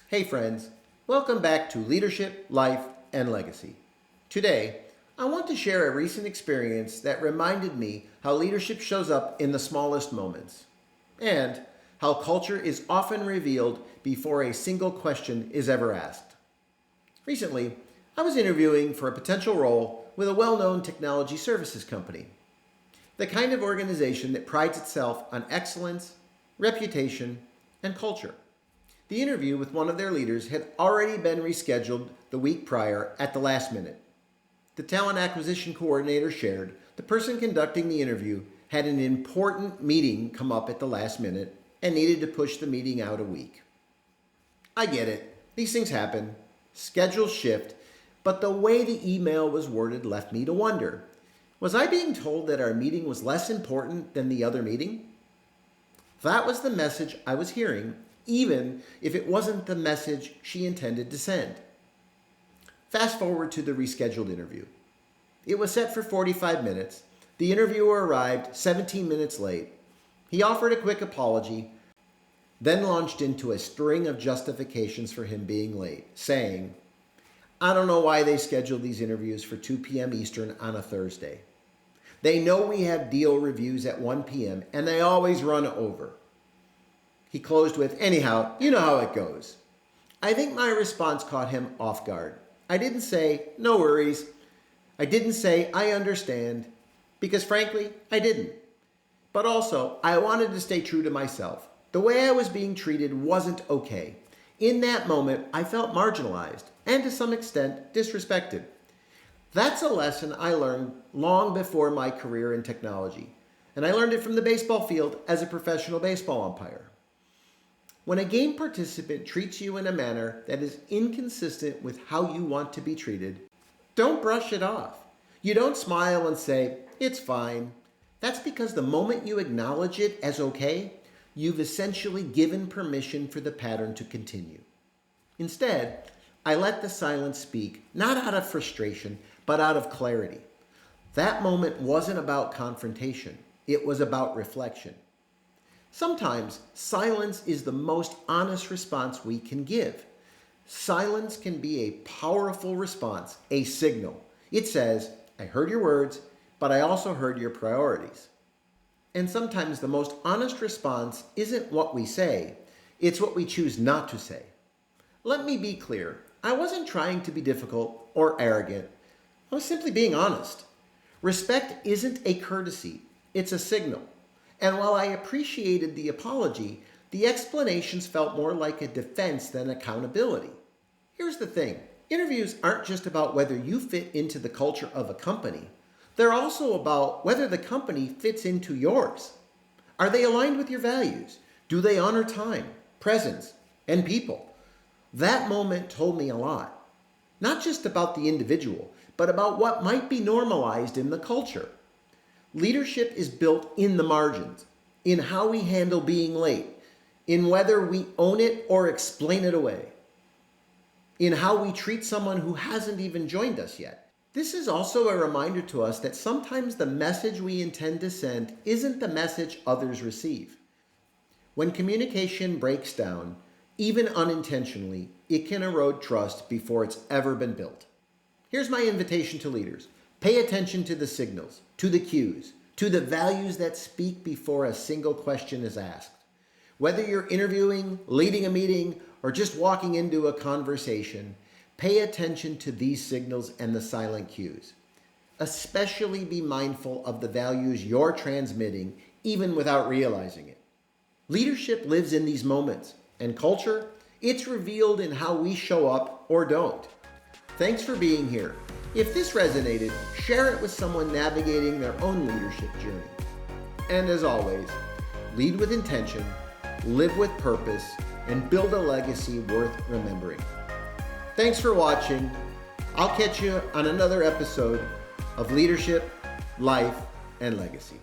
Hey friends, welcome back to Leadership, Life, and Legacy. Today, I want to share a recent experience that reminded me how leadership shows up in the smallest moments, and how culture is often revealed before a single question is ever asked. Recently, I was interviewing for a potential role with a well-known technology services company, the kind of organization that prides itself on excellence, reputation, and culture. The interview with one of their leaders had already been rescheduled the week prior at the last minute. The talent acquisition coordinator shared the person conducting the interview had an important meeting come up at the last minute and needed to push the meeting out a week. I get it. These things happen. Schedules shift. But the way the email was worded left me to wonder, was I being told that our meeting was less important than the other meeting? That was the message I was hearing, even if it wasn't the message she intended to send. Fast forward to the rescheduled interview. It was set for 45 minutes. The interviewer arrived 17 minutes late. He offered a quick apology, then launched into a string of justifications for him being late, saying, "I don't know why they scheduled these interviews for 2 p.m. Eastern on a Thursday. They know we have deal reviews at 1 p.m. and they always run over." He closed with, "Anyhow, you know how it goes." I think my response caught him off guard. I didn't say, "No worries." I didn't say, "I understand," because frankly, I didn't. But also, I wanted to stay true to myself. The way I was being treated wasn't okay. In that moment, I felt marginalized and to some extent disrespected. That's a lesson I learned long before my career in technology, and I learned it from the baseball field as a professional baseball umpire. When a game participant treats you in a manner that is inconsistent with how you want to be treated, don't brush it off. You don't smile and say, "It's fine." That's because the moment you acknowledge it as okay, you've essentially given permission for the pattern to continue. Instead, I let the silence speak, not out of frustration, but out of clarity. That moment wasn't about confrontation. It was about reflection. Sometimes silence is the most honest response we can give. Silence can be a powerful response, a signal. It says, "I heard your words, but I also heard your priorities." And sometimes the most honest response isn't what we say, it's what we choose not to say. Let me be clear. I wasn't trying to be difficult or arrogant. I was simply being honest. Respect isn't a courtesy, it's a signal. And while I appreciated the apology, the explanations felt more like a defense than accountability. Here's the thing. Interviews aren't just about whether you fit into the culture of a company. They're also about whether the company fits into yours. Are they aligned with your values? Do they honor time, presence, and people? That moment told me a lot. Not just about the individual, but about what might be normalized in the culture. Leadership is built in the margins, in how we handle being late, in whether we own it or explain it away, in how we treat someone who hasn't even joined us yet. This is also a reminder to us that sometimes the message we intend to send isn't the message others receive. When communication breaks down, even unintentionally, it can erode trust before it's ever been built. Here's my invitation to leaders. Pay attention to the signals, to the cues, to the values that speak before a single question is asked. Whether you're interviewing, leading a meeting, or just walking into a conversation, pay attention to these signals and the silent cues. Especially be mindful of the values you're transmitting, even without realizing it. Leadership lives in these moments, and culture, it's revealed in how we show up or don't. Thanks for being here. If this resonated, share it with someone navigating their own leadership journey. And as always, lead with intention, live with purpose, and build a legacy worth remembering. Thanks for watching. I'll catch you on another episode of Leadership, Life, and Legacy.